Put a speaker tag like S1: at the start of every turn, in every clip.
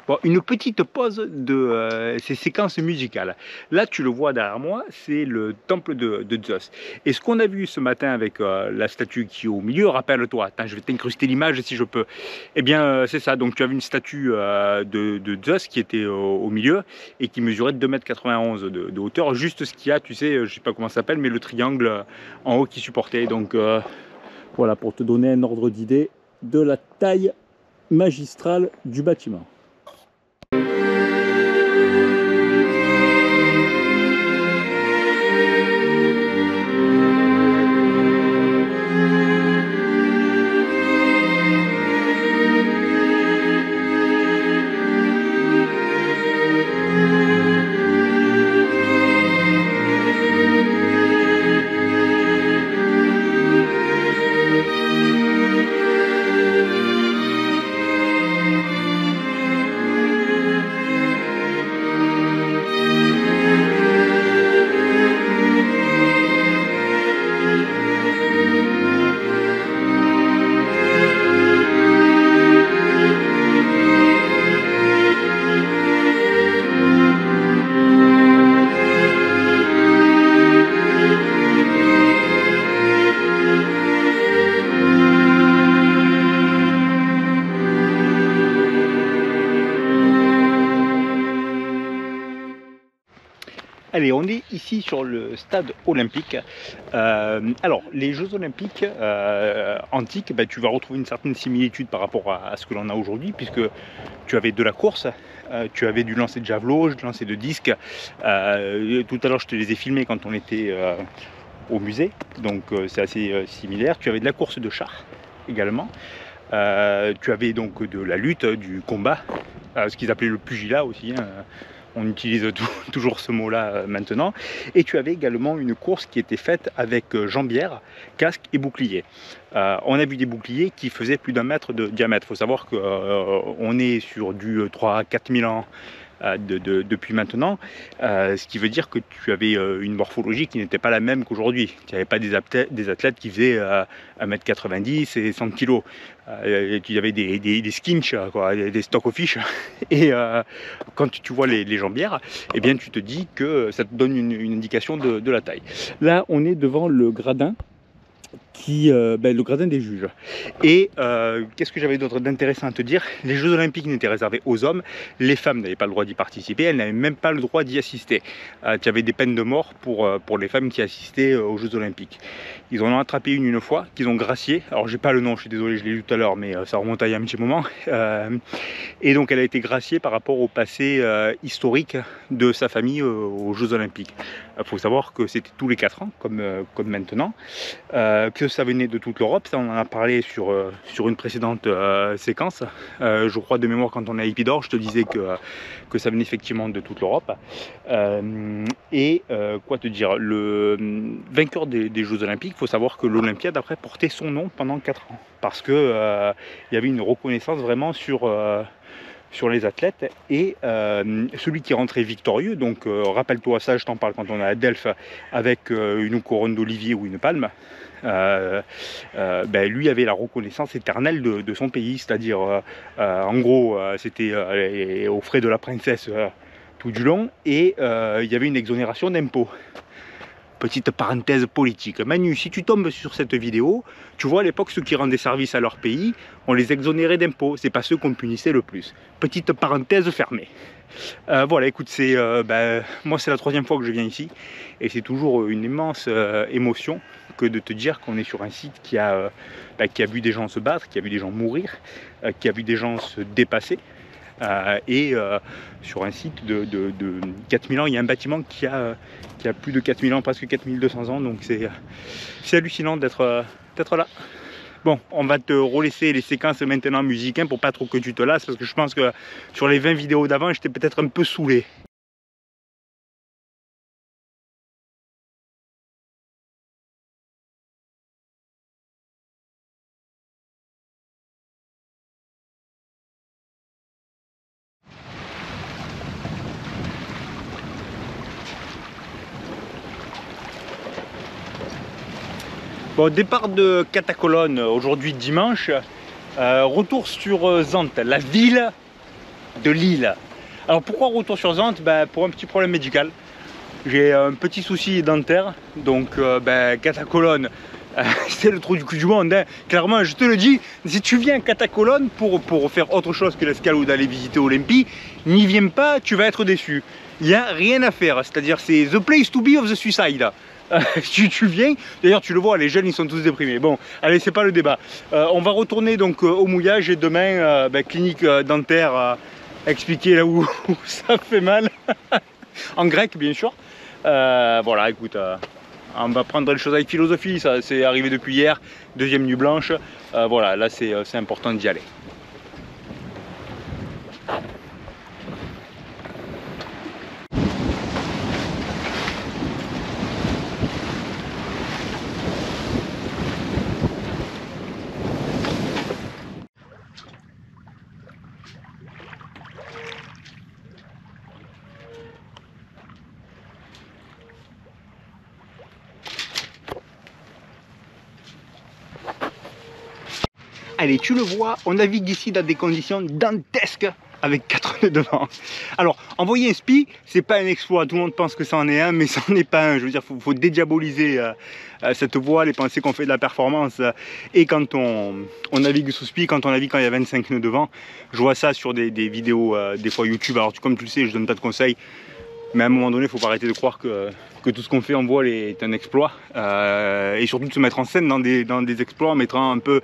S1: Bon, une petite pause de ces séquences musicales. Là, tu le vois derrière moi, c'est le temple de Zeus. Et ce qu'on a vu ce matin avec la statue qui est au milieu, rappelle-toi, attends, je vais t'incruster l'image si je peux. Eh bien, c'est ça. Donc, tu avais une statue de Zeus qui était au milieu et qui mesurait 2,91 m de hauteur. Juste ce qu'il y a, tu sais, je sais pas comment ça s'appelle, mais le triangle en haut qui supportait. Donc, voilà, pour te donner un ordre d'idée de la taille magistrale du bâtiment. Allez, on est ici sur le stade olympique. Alors, les Jeux olympiques antiques, ben, tu vas retrouver une certaine similitude par rapport à ce que l'on a aujourd'hui, puisque tu avais de la course, tu avais du lancer de javelot, du lancer de disque. Tout à l'heure, je te les ai filmés quand on était au musée, donc c'est assez similaire. Tu avais de la course de chars également. Tu avais donc de la lutte, du combat, ce qu'ils appelaient le pugilat aussi. Hein. On utilise toujours ce mot-là maintenant. Et tu avais également une course qui était faite avec jambière, casque et bouclier. On a vu des boucliers qui faisaient plus d'1 mètre de diamètre. Il faut savoir qu'on est sur du 3 à 4 000 ans depuis maintenant, ce qui veut dire que tu avais une morphologie qui n'était pas la même qu'aujourd'hui. Tu n'avais pas des athlètes qui faisaient 1,90 m et 100 kg. Tu avais des skinch, quoi, des stock-fish. Et quand tu vois les jambières, eh bien, tu te dis que ça te donne une indication de la taille. Là, on est devant le gradin. Le gradin des juges. Et qu'est-ce que j'avais d'autre d'intéressant à te dire? Les Jeux olympiques n'étaient réservés aux hommes, les femmes n'avaient pas le droit d'y participer, elles n'avaient même pas le droit d'y assister. Tu avais des peines de mort pour les femmes qui assistaient aux Jeux olympiques. Ils en ont attrapé une fois, qu'ils ont gracié. Alors j'ai pas le nom, je suis désolé, je l'ai lu tout à l'heure, mais ça remonte à il y a un petit moment. Et donc elle a été graciée par rapport au passé historique de sa famille aux Jeux olympiques. Il faut savoir que c'était tous les 4 ans, comme maintenant, que ça venait de toute l'Europe. Ça, on en a parlé sur une précédente séquence. Je crois de mémoire, quand on est à Épidore, je te disais que ça venait effectivement de toute l'Europe. Quoi te dire, le vainqueur des Jeux olympiques, il faut savoir que l'Olympiade après portait son nom pendant 4 ans, parce que il y avait une reconnaissance vraiment sur les athlètes, et celui qui rentrait victorieux, donc rappelle-toi ça, je t'en parle quand on est à Delphes, avec une couronne d'olivier ou une palme, lui avait la reconnaissance éternelle de son pays, c'est-à-dire en gros c'était aux frais de la princesse tout du long, et il y avait une exonération d'impôts. Petite parenthèse politique. Manu, si tu tombes sur cette vidéo, tu vois à l'époque ceux qui rendaient service à leur pays, on les exonérait d'impôts. C'est pas ceux qu'on punissait le plus. Petite parenthèse fermée. Voilà, écoute, moi c'est la 3e fois que je viens ici et c'est toujours une immense émotion que de te dire qu'on est sur un site qui a vu des gens se battre, qui a vu des gens mourir, qui a vu des gens se dépasser. Sur un site de 4000 ans, il y a un bâtiment qui a plus de 4000 ans, presque 4200 ans, donc c'est hallucinant d'être là. Bon, on va te relaisser les séquences maintenant musiques, hein, pour pas trop que tu te lasses, parce que je pense que sur les 20 vidéos d'avant, j'étais peut-être un peu saoulé. Bon, départ de Catacolone aujourd'hui dimanche, retour sur Zante, la ville de Lille. Alors pourquoi retour sur Zantes? Pour un petit problème médical. J'ai un petit souci dentaire, donc catacolone, c'est le trou du cul du monde, hein. Clairement je te le dis, si tu viens à Catacolone pour faire autre chose que l'escale ou d'aller visiter Olympie, n'y viens pas, tu vas être déçu. Il n'y a rien à faire, c'est-à-dire c'est the place to be of the suicide. Tu viens, d'ailleurs tu le vois, les jeunes ils sont tous déprimés. Bon, allez, c'est pas le débat. On va retourner donc au mouillage et demain, clinique dentaire, expliquer là où ça fait mal, en grec bien sûr. Voilà, écoute, on va prendre les choses avec philosophie, ça c'est arrivé depuis hier, deuxième nuit blanche. Voilà, là c'est important d'y aller. Allez, tu le vois, on navigue ici dans des conditions dantesques avec 4 nœuds de vent. Alors, envoyer un spi, c'est pas un exploit, tout le monde pense que ça en est un, mais ça n'en est pas un. Je veux dire, faut dédiaboliser cette voile et penser qu'on fait de la performance. Et quand on navigue sous spi, quand on navigue quand il y a 25 nœuds de vent, je vois ça sur des vidéos, des fois YouTube. Alors, comme tu le sais, je donne pas de conseils, mais à un moment donné, il faut pas arrêter de croire que tout ce qu'on fait en voile est un exploit. Et surtout de se mettre en scène dans des exploits en mettant un peu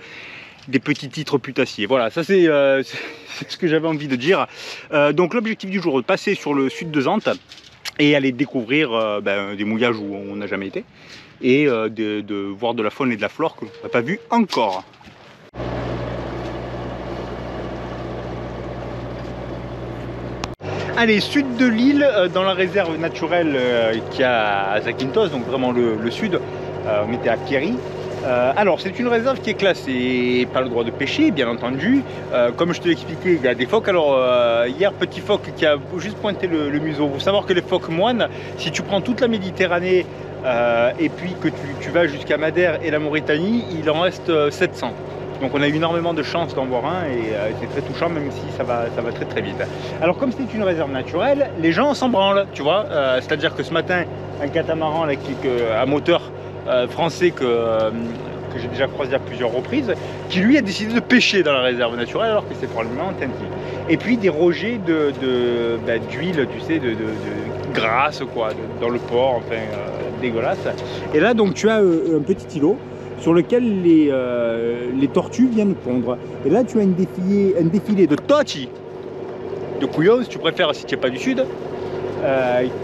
S1: des petits titres putassiers. Voilà, ça c'est ce que j'avais envie de dire. Donc l'objectif du jour, de passer sur le sud de Zantes et aller découvrir des mouillages où on n'a jamais été et de voir de la faune et de la flore que l'on n'a pas vu encore. Allez, sud de l'île, dans la réserve naturelle qu'il y a à Zakynthos, donc vraiment le sud, on était à Pierry. Alors c'est une réserve qui est classée, pas le droit de pêcher bien entendu, comme je te l'ai expliqué, il y a des phoques. Alors hier, petit phoque qui a juste pointé le museau. Il faut savoir que les phoques moines, si tu prends toute la Méditerranée et puis que tu vas jusqu'à Madère et la Mauritanie, il en reste 700. Donc on a eu énormément de chance d'en voir un et c'est très touchant, même si ça va très très vite. Alors comme c'est une réserve naturelle, les gens s'en branlent, tu vois, c'est-à-dire que ce matin, un catamaran là, à moteur français que j'ai déjà croisé à plusieurs reprises, qui lui a décidé de pêcher dans la réserve naturelle alors que c'est probablement interdit. Et puis des rejets d'huile, tu sais, de grasse quoi, dans le port, enfin dégueulasse. Et là donc tu as un petit îlot sur lequel les tortues viennent pondre. Et là tu as un défilé de toti, de couillons si tu préfères si tu n'es pas du sud,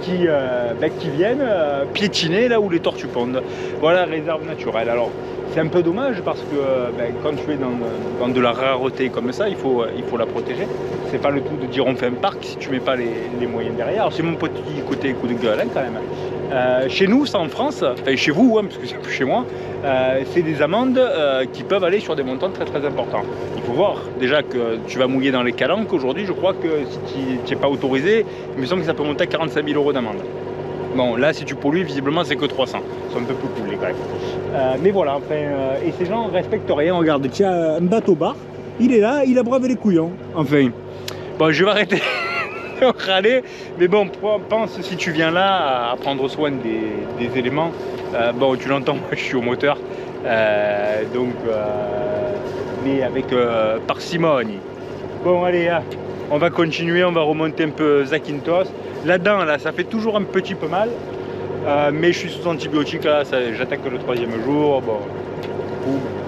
S1: qui viennent piétiner là où les tortues pondent. Voilà, réserve naturelle. Alors c'est un peu dommage parce que quand tu es dans de la rareté comme ça, il faut la protéger. C'est pas le tout de dire on fait un parc si tu mets pas les moyens derrière. Alors c'est mon petit côté coup de gueule hein, quand même. Chez nous, ça en France, enfin chez vous, hein, parce que c'est plus chez moi, c'est des amendes qui peuvent aller sur des montants très très importants. Il faut voir déjà que tu vas mouiller dans les calanques aujourd'hui. Je crois que si tu n'es pas autorisé, il me semble que ça peut monter à 45 000 € d'amende. Bon, là, si tu pollues, visiblement, c'est que 300. C'est un peu plus cool, les Grecs. Mais voilà, enfin, et ces gens respectent rien. Regarde, tu as un bateau-bar, il est là, il abreuve les couillons. Enfin, bon, je vais arrêter de râler, mais bon, pense si tu viens là à prendre soin des éléments. Bon, tu l'entends, moi, je suis au moteur, mais avec parcimonie. Bon, allez, on va continuer, on va remonter un peu Zakynthos. Là-dedans, là, ça fait toujours un petit peu mal, mais je suis sous antibiotiques, là, j'attaque le 3e jour. Bon,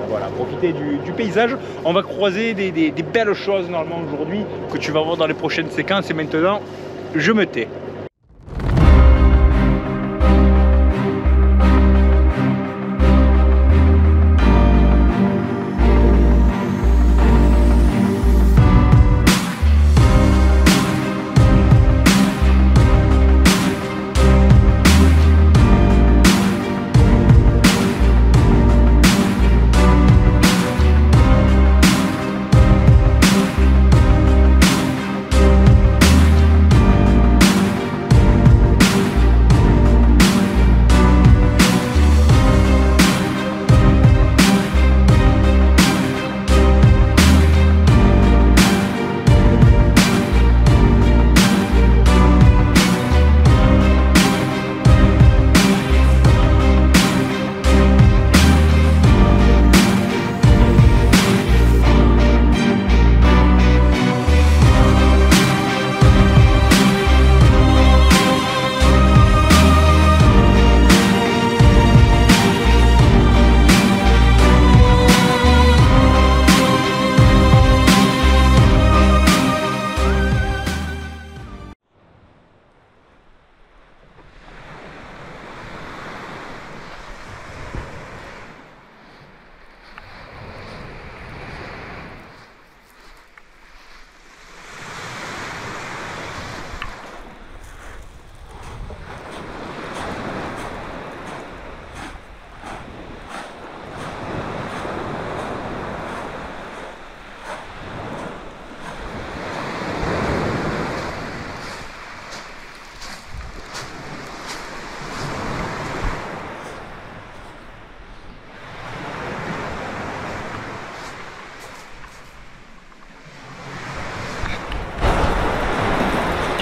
S1: voilà, profiter du paysage. On va croiser des belles choses normalement aujourd'hui que tu vas voir dans les prochaines séquences. Et maintenant, je me tais.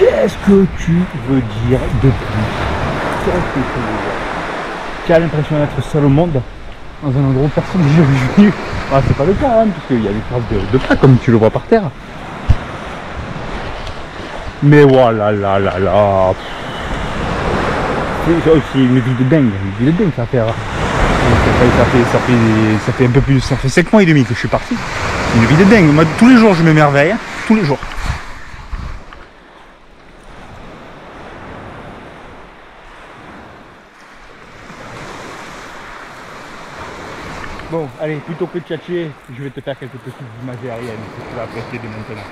S1: Qu'est-ce que tu veux dire de plus? Qu'est-ce que tu veux dire? Tu as l'impression d'être seul au monde, dans un endroit où personne n'est jamais venu. Ah, c'est pas le cas, hein, parce qu'il y a des traces de pas comme tu le vois par terre. Mais voilà, là, là, là. C'est une vie de dingue, ça fait. Ça fait un peu plus, ça fait 5 mois et demi que je suis parti. Une vie de dingue. Moi, tous les jours, je m'émerveille, hein, tous les jours. Bon, allez, plutôt que de tchatcher, je vais te faire quelques petites images aériennes que tu vas apprécier dès maintenant.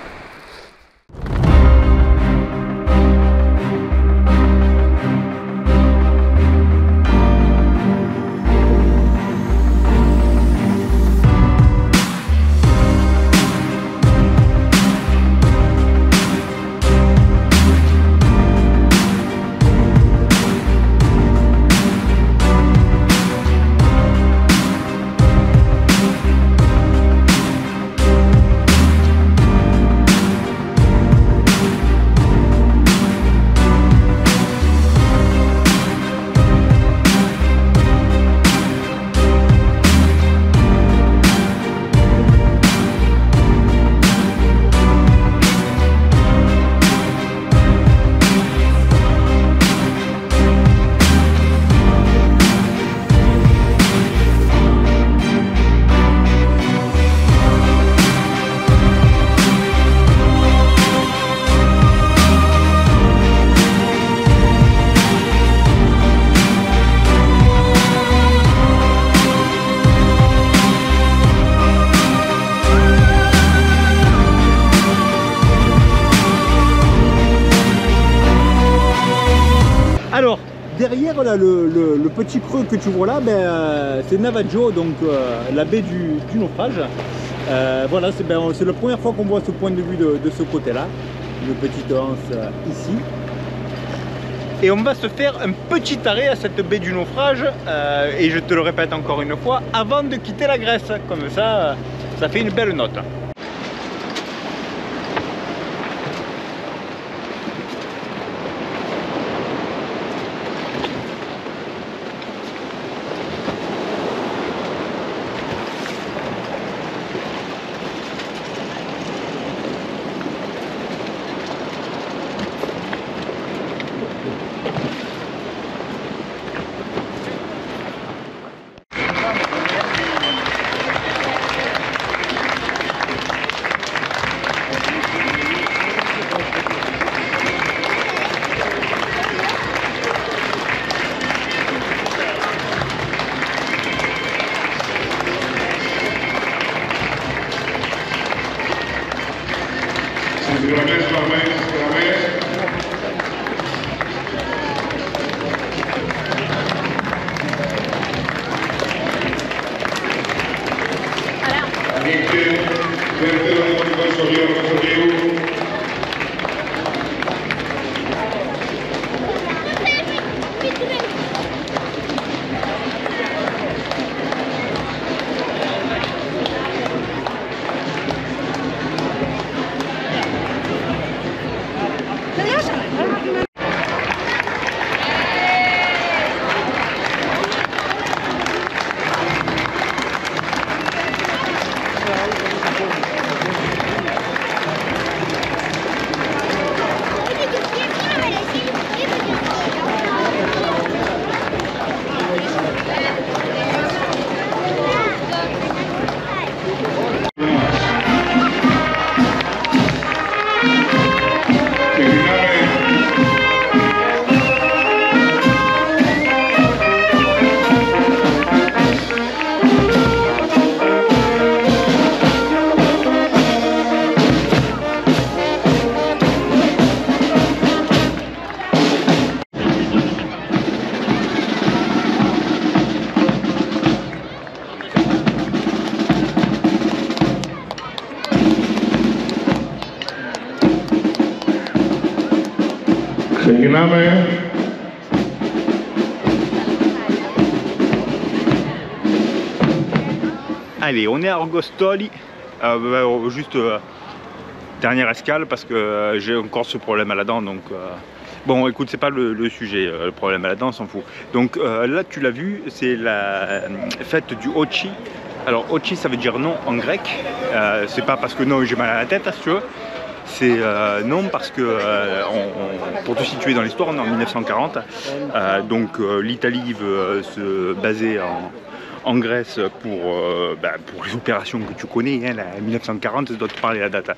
S1: Alors, derrière là, le petit creux que tu vois là, ben, c'est Navajo, donc la baie du naufrage. Voilà, c'est la première fois qu'on voit ce point de vue de ce côté-là, le petit anse ici. Et on va se faire un petit arrêt à cette baie du naufrage, et je te le répète encore une fois, avant de quitter la Grèce. Comme ça, ça fait une belle note.
S2: Ξεκινάμε.
S1: Allez, on est à Argostoli, juste dernière escale parce que j'ai encore ce problème à la dent, donc bon écoute, c'est pas le sujet, le problème à la dent, on s'en fout. Donc là tu l'as vu, c'est la fête du Ochi. Alors Ochi ça veut dire non en grec, c'est pas parce que non j'ai mal à la tête, si tu veux. C'est non parce que, pour te situer dans l'histoire, on est en 1940, donc l'Italie veut se baser en Grèce pour les opérations que tu connais, hein, 1940, ça doit te parler la date.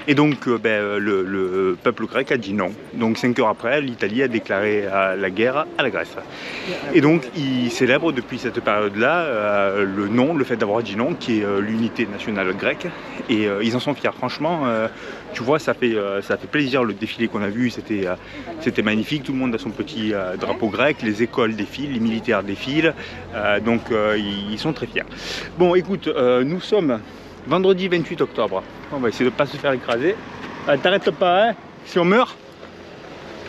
S1: Et donc le peuple grec a dit non. Donc 5 heures après, l'Italie a déclaré la guerre à la Grèce. Et donc ils célèbrent depuis cette période-là le non, le fait d'avoir dit non, qui est l'unité nationale grecque. Et ils en sont fiers, franchement. Tu vois, ça fait plaisir le défilé qu'on a vu, c'était magnifique, tout le monde a son petit drapeau grec, les écoles défilent, les militaires défilent, donc ils sont très fiers. Bon écoute, nous sommes vendredi 28 octobre, on va essayer de ne pas se faire écraser. T'arrêtes pas, hein, si on meurt.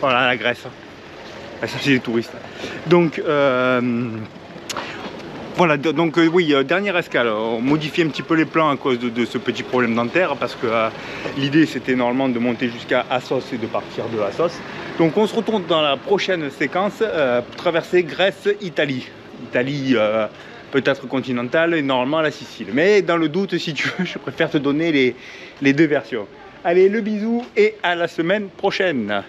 S1: Voilà la Grèce, ça c'est des touristes. Donc voilà, donc oui, dernière escale, on modifie un petit peu les plans à cause de ce petit problème dentaire parce que l'idée c'était normalement de monter jusqu'à Assos et de partir de Assos. Donc on se retrouve dans la prochaine séquence pour traverser Grèce-Italie. Italie peut-être continentale et normalement la Sicile. Mais dans le doute, si tu veux, je préfère te donner les deux versions. Allez, le bisou et à la semaine prochaine.